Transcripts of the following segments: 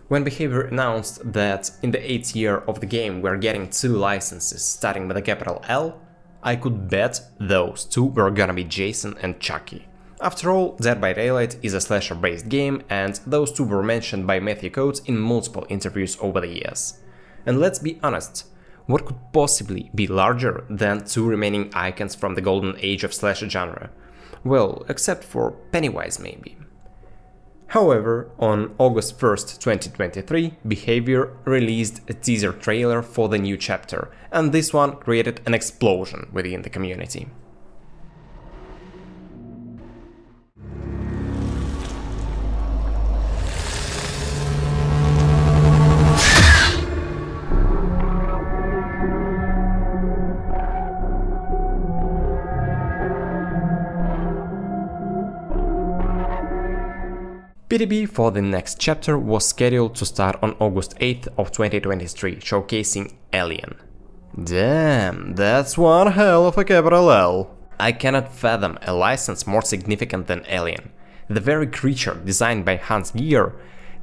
When Behavior announced that in the 8th year of the game we're getting 2 licenses starting with a capital L, I could bet those 2 were gonna be Jason and Chucky. After all, Dead by Daylight is a slasher-based game, and those 2 were mentioned by Matthew Coates in multiple interviews over the years. And let's be honest, what could possibly be larger than 2 remaining icons from the golden age of slasher genre? Well, except for Pennywise maybe. However, on August 1st, 2023, Behavior released a teaser trailer for the new chapter, and this one created an explosion within the community. PDB for the next chapter was scheduled to start on August 8th of 2023, showcasing Alien. Damn, that's one hell of a capital L. I cannot fathom a license more significant than Alien. The very creature designed by Hans Giger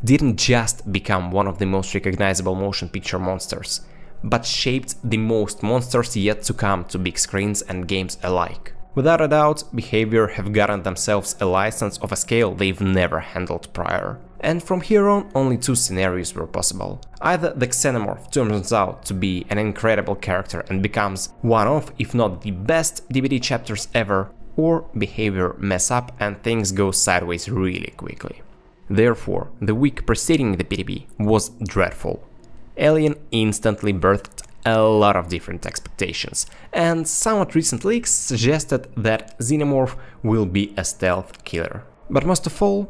didn't just become one of the most recognizable motion picture monsters, but shaped the most monsters yet to come to big screens and games alike. Without a doubt, Behavior have gotten themselves a license of a scale they've never handled prior. And from here on, only 2 scenarios were possible. Either the Xenomorph turns out to be an incredible character and becomes one of, if not the best DBD chapters ever, or Behavior mess up and things go sideways really quickly. Therefore, the week preceding the PDB was dreadful. Alien instantly birthed a lot of different expectations, and somewhat recent leaks suggested that Xenomorph will be a stealth killer. But most of all,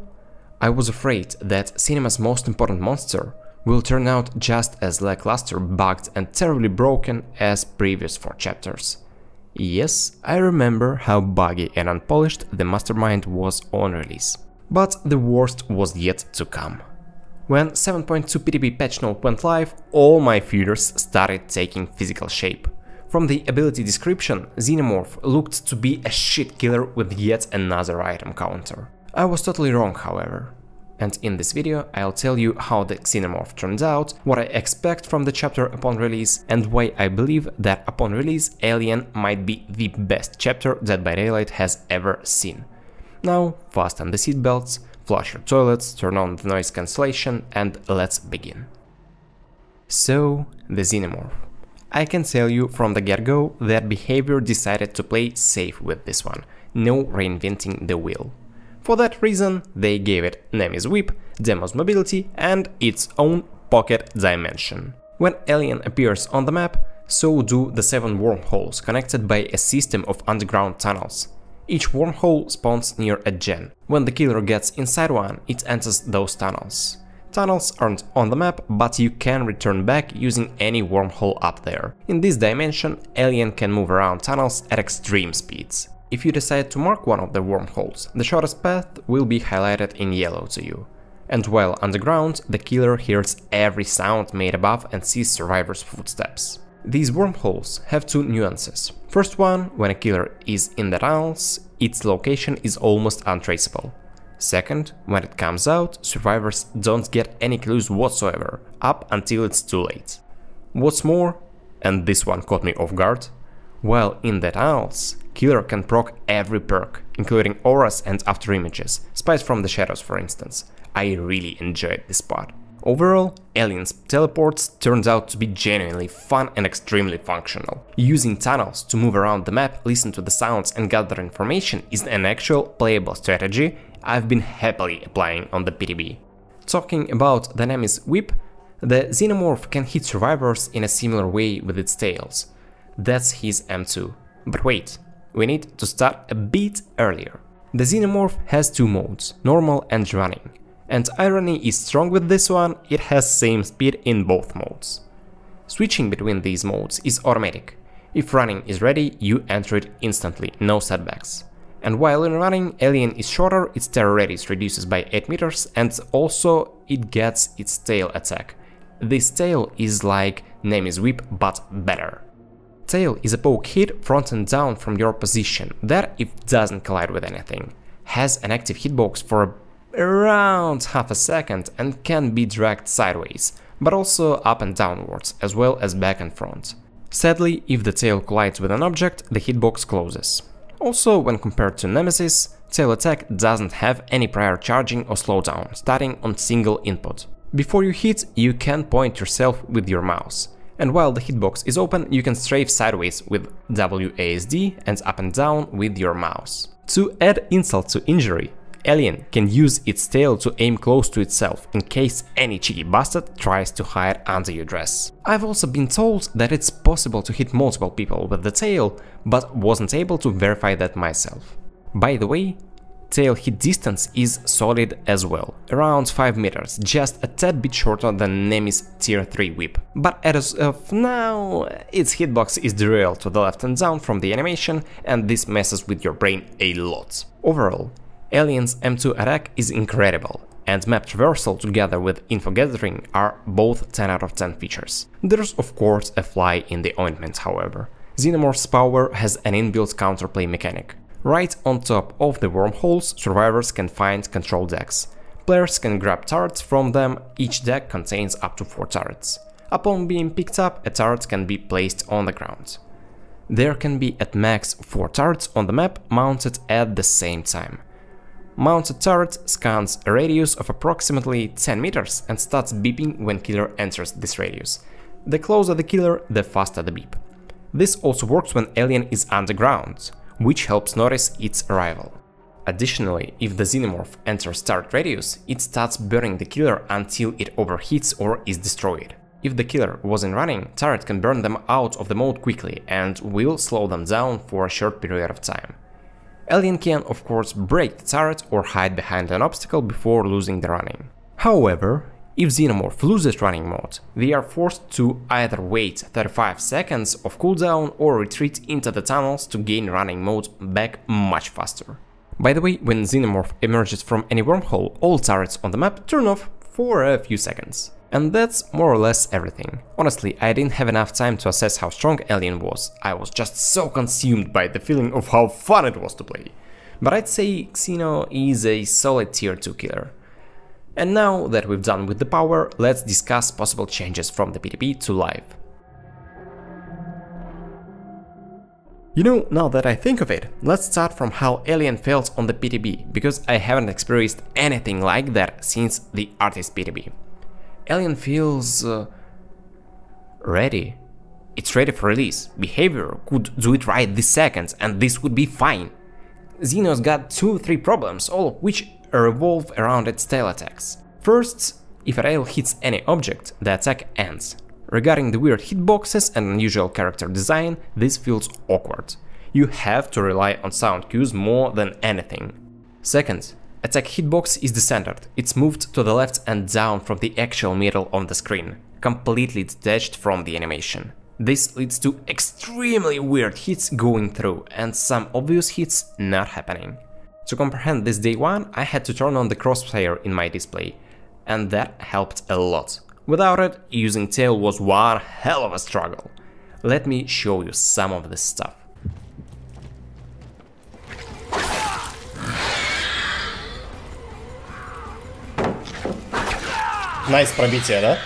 I was afraid that cinema's most important monster will turn out just as lackluster, bugged and terribly broken as previous 4 chapters. Yes, I remember how buggy and unpolished the Mastermind was on release. But the worst was yet to come. When 7.2 PDB patch note went live, all my fears started taking physical shape. From the ability description, Xenomorph looked to be a shit killer with yet another item counter. I was totally wrong, however. And in this video I'll tell you how the Xenomorph turned out, what I expect from the chapter upon release, and why I believe that upon release Alien might be the best chapter Dead by Daylight has ever seen. Now, fasten the seatbelts, flush your toilets, turn on the noise cancellation, and let's begin. So, the Xenomorph. I can tell you from the get-go that Behavior decided to play safe with this one, no reinventing the wheel. For that reason, they gave it Nemesis Whip, Demo's Mobility, and its own pocket dimension. When Alien appears on the map, so do the 7 wormholes connected by a system of underground tunnels. Each wormhole spawns near a gen. When the killer gets inside one, it enters those tunnels. Tunnels aren't on the map, but you can return back using any wormhole up there. In this dimension, Alien can move around tunnels at extreme speeds. If you decide to mark one of the wormholes, the shortest path will be highlighted in yellow to you. And while underground, the killer hears every sound made above and sees survivors' footsteps. These wormholes have 2 nuances. First one, when a killer is in the tunnels, its location is almost untraceable. Second, when it comes out, survivors don't get any clues whatsoever, up until it's too late. What's more, and this one caught me off guard, while in the tunnels, killer can proc every perk, including auras and after images, spies from the shadows for instance. I really enjoyed this part. Overall, Alien's teleports turned out to be genuinely fun and extremely functional. Using tunnels to move around the map, listen to the sounds and gather information is an actual playable strategy I've been happily applying on the PDB. Talking about the Nemesis Whip, the Xenomorph can hit survivors in a similar way with its tails. That's his M2. But wait, we need to start a bit earlier. The Xenomorph has 2 modes, normal and running. And irony is strong with this one, it has same speed in both modes. Switching between these modes is automatic. If running is ready, you enter it instantly, no setbacks. And while in running, Alien is shorter, its terror radius reduces by 8 meters, and also it gets its tail attack. This tail is like Nemesis Whip, but better. Tail is a poke hit front and down from your position, that if doesn't collide with anything. Has an active hitbox for around half a second and can be dragged sideways, but also up and downwards, as well as back and front. Sadly, if the tail collides with an object, the hitbox closes. Also, when compared to Nemesis, tail attack doesn't have any prior charging or slowdown, starting on single input. Before you hit, you can point yourself with your mouse, and while the hitbox is open, you can strafe sideways with WASD and up and down with your mouse. To add insult to injury, Alien can use its tail to aim close to itself in case any cheeky bastard tries to hide under your dress. I've also been told that it's possible to hit multiple people with the tail, but wasn't able to verify that myself. By the way, tail hit distance is solid as well, around 5 meters, just a tad bit shorter than Nemi's tier 3 whip. But as of now, its hitbox is derailed to the left and down from the animation, and this messes with your brain a lot. Overall, Alien's M2 attack is incredible, and map traversal together with info gathering are both 10 out of 10 features. There's of course a fly in the ointment, however. Xenomorph's power has an inbuilt counterplay mechanic. Right on top of the wormholes, survivors can find control decks. Players can grab turrets from them, each deck contains up to 4 turrets. Upon being picked up, a turret can be placed on the ground. There can be at max 4 turrets on the map mounted at the same time. Mounted turret scans a radius of approximately 10 meters and starts beeping when killer enters this radius. The closer the killer, the faster the beep. This also works when Alien is underground, which helps notice its arrival. Additionally, if the Xenomorph enters turret radius, it starts burning the killer until it overheats or is destroyed. If the killer wasn't running, turret can burn them out of the mode quickly and will slow them down for a short period of time. Alien can of course break the turret or hide behind an obstacle before losing the running. However, if Xenomorph loses running mode, they are forced to either wait 35 seconds of cooldown or retreat into the tunnels to gain running mode back much faster. By the way, when Xenomorph emerges from any wormhole, all turrets on the map turn off for a few seconds. And that's more or less everything. Honestly, I didn't have enough time to assess how strong Alien was. I was just so consumed by the feeling of how fun it was to play. But I'd say Xeno is a solid tier 2 killer. And now that we've done with the power, let's discuss possible changes from the PTB to live. You know, now that I think of it, let's start from how Alien felt on the PTB, because I haven't experienced anything like that since the Artist PTB. Alien feels ready. It's ready for release. Behavior could do it right this second, and this would be fine. Xeno's got 2-3 problems, all of which revolve around its tail attacks. First, if a rail hits any object, the attack ends. Regarding the weird hitboxes and unusual character design, this feels awkward. You have to rely on sound cues more than anything. Second, attack hitbox is decentered. It's moved to the left and down from the actual middle of the screen, completely detached from the animation. This leads to extremely weird hits going through and some obvious hits not happening. To comprehend this day one, I had to turn on the crosshair in my display, and that helped a lot. Without it, using tail was one hell of a struggle. Let me show you some of this stuff. Найс пробитие, да?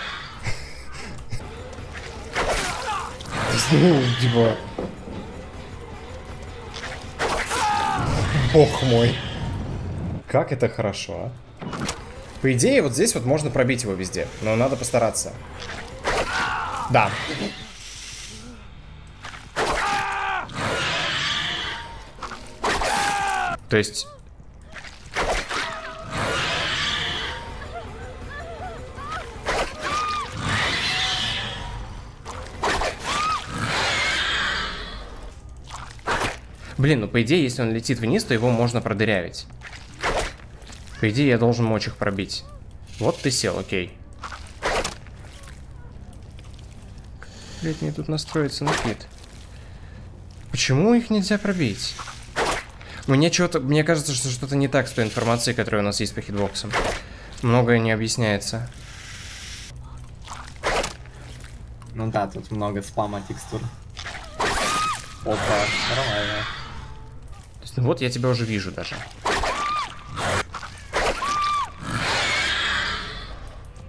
Типа... Бог мой. Как это хорошо, а? По идее, вот здесь вот можно пробить его везде, но надо постараться. Да. То есть... Блин, ну по идее, если он летит вниз, то его можно продырявить. По идее, я должен мочь их пробить. Вот ты сел, окей. Блять, мне тут настроиться на фит. Почему их нельзя пробить? Мне кажется, что что-то не так с той информацией, которая у нас есть по хитбоксам. Многое не объясняется. Ну да, тут много спама текстур. Опа, нормально. То есть, ну вот я тебя уже вижу даже.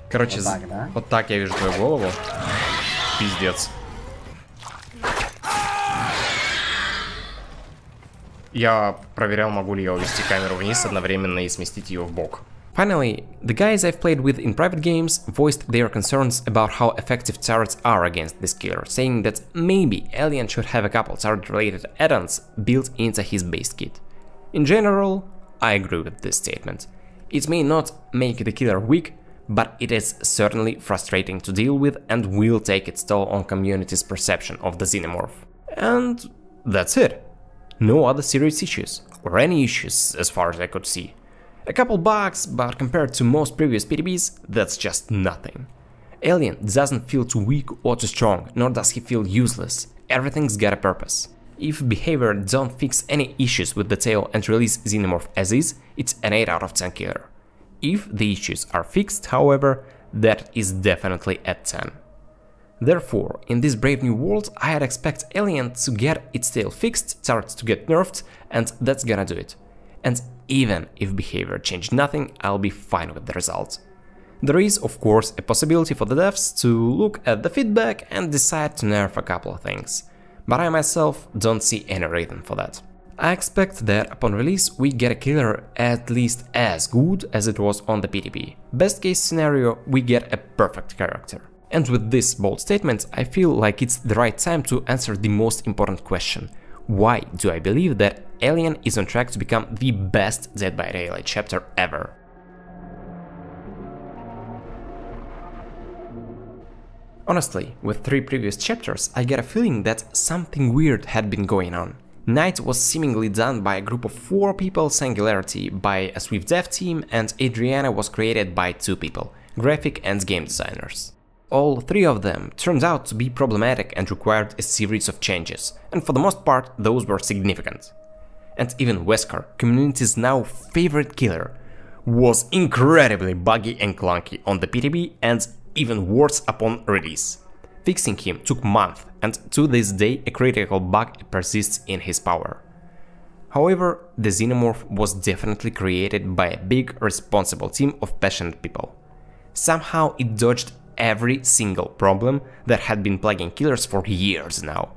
Короче, Вот так, да? вот так я вижу твою голову. Пиздец. Я проверял, могу ли я увести камеру вниз одновременно и сместить ее в бок. Finally, the guys I've played with in private games voiced their concerns about how effective turrets are against this killer, saying that maybe Alien should have a couple turret-related add-ons built into his base kit. In general, I agree with this statement. It may not make the killer weak, but it is certainly frustrating to deal with and will take its toll on community's perception of the Xenomorph. And that's it. No other serious issues, or any issues as far as I could see. A couple bugs, but compared to most previous PTBs, that's just nothing. Alien doesn't feel too weak or too strong, nor does he feel useless. Everything's got a purpose. If behavior don't fix any issues with the tail and release Xenomorph as is, it's an 8 out of 10 killer. If the issues are fixed, however, that is definitely a 10. Therefore, in this brave new world, I'd expect Alien to get its tail fixed, turrets to get nerfed, and that's gonna do it. And even if behavior changed nothing, I'll be fine with the result. There is, of course, a possibility for the devs to look at the feedback and decide to nerf a couple of things, but I myself don't see any reason for that. I expect that upon release we get a killer at least as good as it was on the PTB. Best case scenario, we get a perfect character. And with this bold statement, I feel like it's the right time to answer the most important question. Why do I believe that Alien is on track to become the best Dead by Daylight chapter ever? Honestly, with 3 previous chapters, I get a feeling that something weird had been going on. Night was seemingly done by a group of 4 people, Singularity by a Swift dev team, and Adriana was created by 2 people, graphic and game designers. All 3 of them turned out to be problematic and required a series of changes, and for the most part those were significant. And even Wesker, community's now favorite killer, was incredibly buggy and clunky on the PTB and even worse upon release. Fixing him took months, and to this day a critical bug persists in his power. However, the Xenomorph was definitely created by a big, responsible team of passionate people. Somehow it dodged every single problem that had been plaguing killers for years now.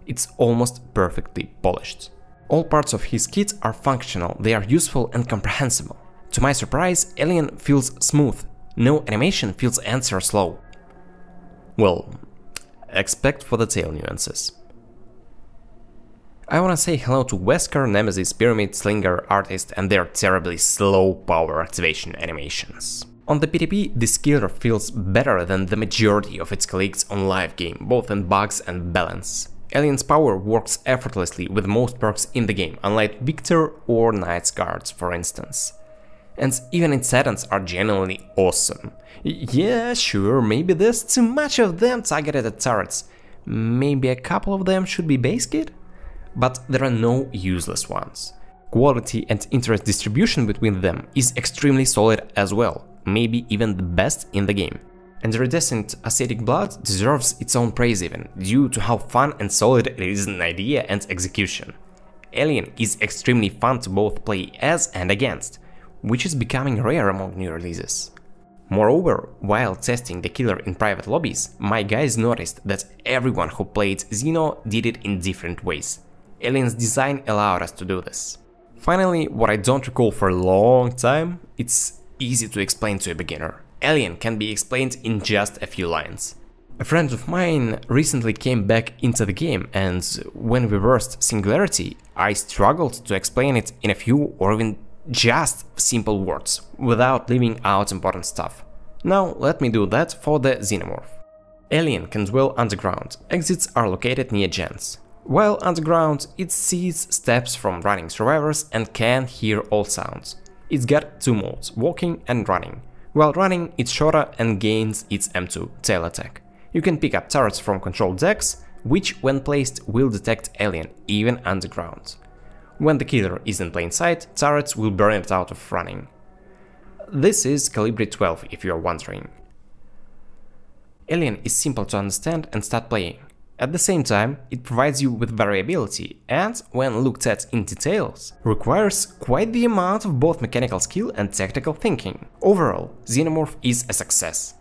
It's almost perfectly polished. All parts of his kit are functional, they are useful and comprehensible. To my surprise, Alien feels smooth, no animation feels answer slow. Well, except for the tail nuances. I wanna say hello to Wesker, Nemesis, Pyramid, Slinger, Artist and their terribly slow power activation animations. On the PTP, this killer feels better than the majority of its colleagues on live game, both in bugs and balance. Alien's power works effortlessly with most perks in the game, unlike Victor or Knight's Guards, for instance. And even its add-ons are genuinely awesome. Yeah, sure, maybe there's too much of them targeted at turrets. Maybe a couple of them should be base kit? But there are no useless ones. Quality and interest distribution between them is extremely solid as well, maybe even the best in the game. And Iridescent Ascetic Blood deserves its own praise even, due to how fun and solid it is in idea and execution. Alien is extremely fun to both play as and against, which is becoming rare among new releases. Moreover, while testing the killer in private lobbies, my guys noticed that everyone who played Xeno did it in different ways. Alien's design allowed us to do this. Finally, what I don't recall for a long time, it's easy to explain to a beginner. Alien can be explained in just a few lines. A friend of mine recently came back into the game, and when we versed Singularity, I struggled to explain it in a few or even just simple words, without leaving out important stuff. Now let me do that for the Xenomorph. Alien can dwell underground, exits are located near gens. While underground, it sees steps from running survivors and can hear all sounds. It's got 2 modes, walking and running. While running, it's shorter and gains its M2, tail attack. You can pick up turrets from controlled decks, which when placed will detect Alien, even underground. When the killer is in plain sight, turrets will burn it out of running. This is Calibre 12 if you are wondering. Alien is simple to understand and start playing. At the same time, it provides you with variability and, when looked at in details, requires quite the amount of both mechanical skill and tactical thinking. Overall, Xenomorph is a success.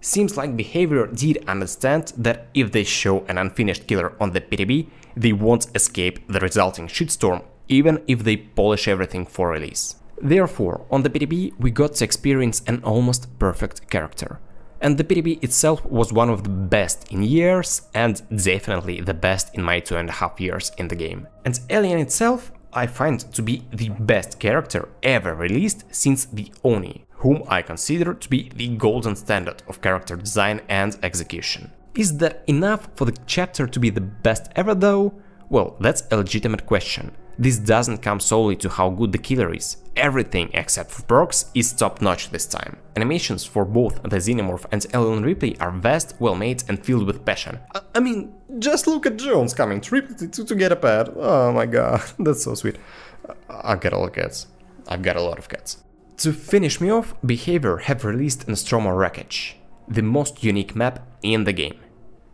Seems like Behavior did understand that if they show an unfinished killer on the PTB, they won't escape the resulting shitstorm, even if they polish everything for release. Therefore, on the PTB we got to experience an almost perfect character. And the PTB itself was one of the best in years, and definitely the best in my 2.5 years in the game. And Alien itself I find to be the best character ever released since the Oni, whom I consider to be the golden standard of character design and execution. Is that enough for the chapter to be the best ever though? Well, that's a legitimate question. This doesn't come solely to how good the killer is. Everything except for perks is top-notch this time. Animations for both the Xenomorph and Alien Ripley are vast, well-made and filled with passion. I mean, just look at Jones coming triple to get a pet. Oh my god, that's so sweet. I've got a lot of cats. I've got a lot of cats. To finish me off, Behavior have released Nostromo Wreckage, the most unique map in the game.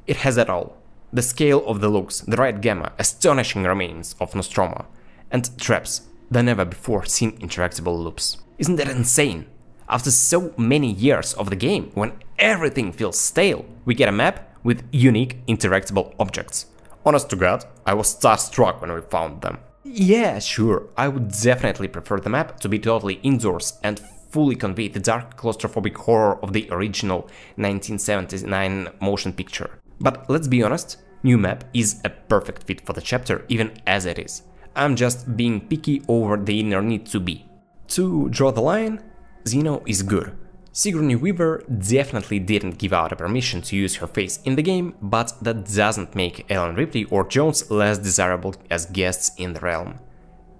It has it all. The scale of the looks, the right gamma, astonishing remains of Nostromo, and traps, the never before seen interactable loops. Isn't that insane? After so many years of the game, when everything feels stale, we get a map with unique interactable objects. Honest to God, I was starstruck when we found them. Yeah, sure, I would definitely prefer the map to be totally indoors and fully convey the dark claustrophobic horror of the original 1979 motion picture. But let's be honest, new map is a perfect fit for the chapter even as it is. I'm just being picky over the inner need to be. To draw the line, Xeno is good. Sigourney Weaver definitely didn't give out a permission to use her face in the game, but that doesn't make Ellen Ripley or Jones less desirable as guests in the realm.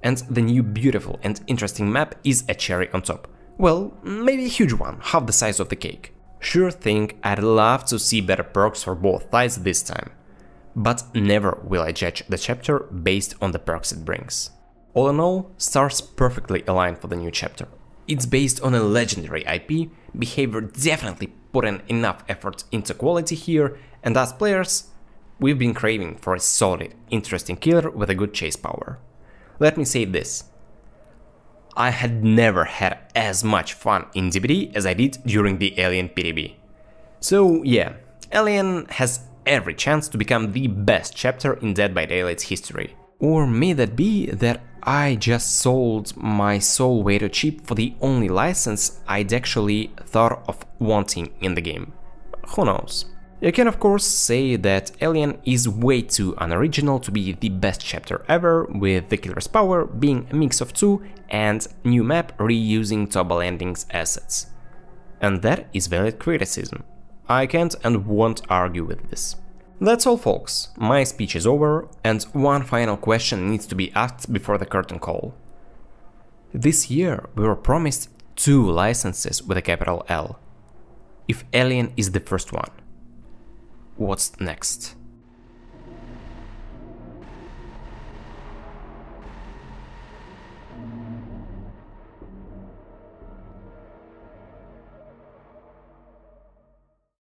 And the new beautiful and interesting map is a cherry on top. Well, maybe a huge one, half the size of the cake. Sure thing, I'd love to see better perks for both sides this time. But never will I judge the chapter based on the perks it brings. All in all, stars perfectly aligned for the new chapter. It's based on a legendary IP, Behavior definitely put in enough effort into quality here, and as players, we've been craving for a solid, interesting killer with a good chase power. Let me say this. I had never had as much fun in DBD as I did during the Alien PTB. So yeah, Alien has every chance to become the best chapter in Dead by Daylight's history. Or may that be that I just sold my soul way too cheap for the only license I'd actually thought of wanting in the game. Who knows? You can of course say that Alien is way too unoriginal to be the best chapter ever, with the killer's power being a mix of two and new map reusing Toba Landing's assets. And that is valid criticism. I can't and won't argue with this. That's all folks, my speech is over, and one final question needs to be asked before the curtain call. This year we were promised 2 licenses with a capital L. If Alien is the first one, what's next?